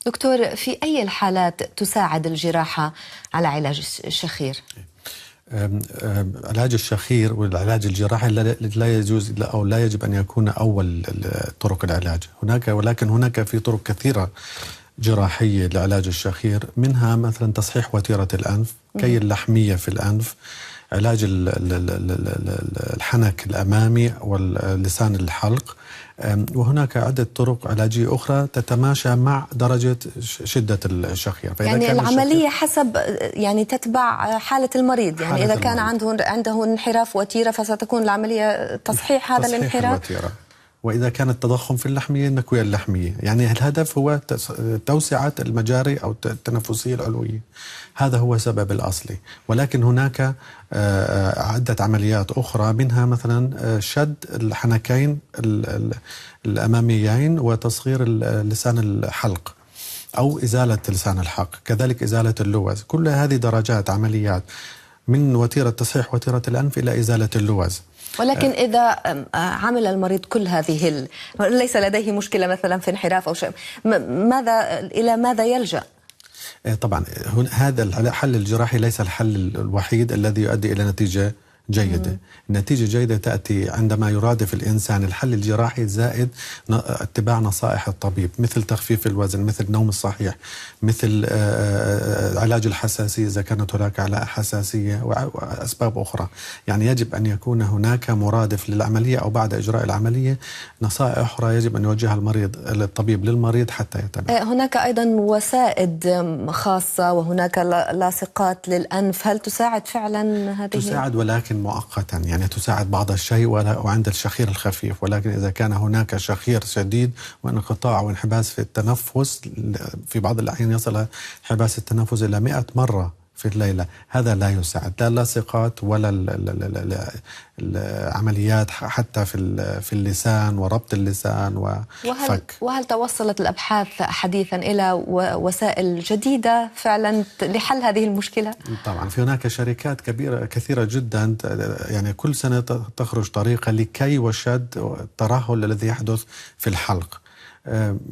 دكتور، في أي الحالات تساعد الجراحة على علاج الشخير؟ علاج الشخير والعلاج الجراحي لا يجوز أو لا يجب أن يكون أول طرق العلاج. ولكن هناك في طرق كثيرة جراحية لعلاج الشخير، منها مثلا تصحيح وتيرة الأنف، كي اللحمية في الأنف، علاج الحنك الأمامي واللسان الحلق. وهناك عدة طرق علاجية أخرى تتماشى مع درجة شدة الشخير. يعني العملية حسب تتبع حالة المريض، يعني إذا كان عنده انحراف وتيرة فستكون العملية تصحيح هذا الانحراف. وإذا كان التضخم في اللحمية النكوية اللحمية، يعني الهدف هو توسعة المجاري أو التنفسية العلوية، هذا هو السبب الأصلي. ولكن هناك عدة عمليات أخرى، منها مثلا شد الحنكين الأماميين وتصغير لسان الحلق أو إزالة لسان الحلق، كذلك إزالة اللوز. كل هذه درجات عمليات من وتيرة تصحيح وتيرة الأنف إلى إزالة اللوز. ولكن إذا عمل المريض كل هذه ليس لديه مشكلة مثلا في انحراف أو شيء، إلى ماذا يلجأ؟ طبعا هذا الحل الجراحي ليس الحل الوحيد الذي يؤدي إلى نتيجة جيدة. النتيجة الجيدة تأتي عندما يرادف الإنسان الحل الجراحي زائد اتباع نصائح الطبيب، مثل تخفيف الوزن، مثل النوم الصحيح، مثل علاج الحساسية إذا كانت هناك حساسية، وأسباب أخرى. يعني يجب أن يكون هناك مرادف للعملية أو بعد إجراء العملية نصائح أخرى يجب أن يوجهها الطبيب للمريض حتى يتبع. هناك أيضا وسائد خاصة وهناك لاصقات للأنف، هل تساعد فعلا هذه؟ تساعد ولكن مؤقتا، يعني تساعد بعض الشيء وعند الشخير الخفيف. ولكن إذا كان هناك شخير شديد وانقطاع وانحباس في التنفس، في بعض الأحيان يصل انحباس التنفس إلى 100 مرة في الليلة، هذا لا يساعد، لا اللاصقات ولا العمليات حتى في اللسان وربط اللسان وفك. وهل توصلت الأبحاث حديثا إلى وسائل جديدة فعلا لحل هذه المشكلة؟ طبعا في هناك شركات كثيرة جدا، يعني كل سنة تخرج طريقة لكي وشد الترهل الذي يحدث في الحلق،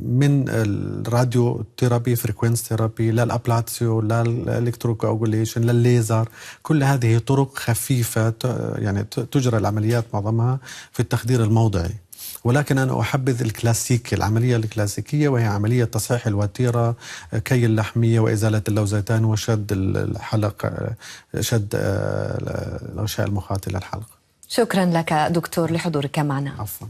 من الراديو ثيرابي، فريكوينس ثيرابي، للابلاتسيو، للالكتروكوغوليشن، للليزر. كل هذه طرق خفيفة يعني تجرى العمليات معظمها في التخدير الموضعي. ولكن أنا أحبذ العملية الكلاسيكية، وهي عملية تصحيح الوتيرة، كي اللحمية وإزالة اللوزتان وشد الحلق، شد الغشاء المخاطي للحلق. شكرا لك دكتور لحضورك معنا. عفوا.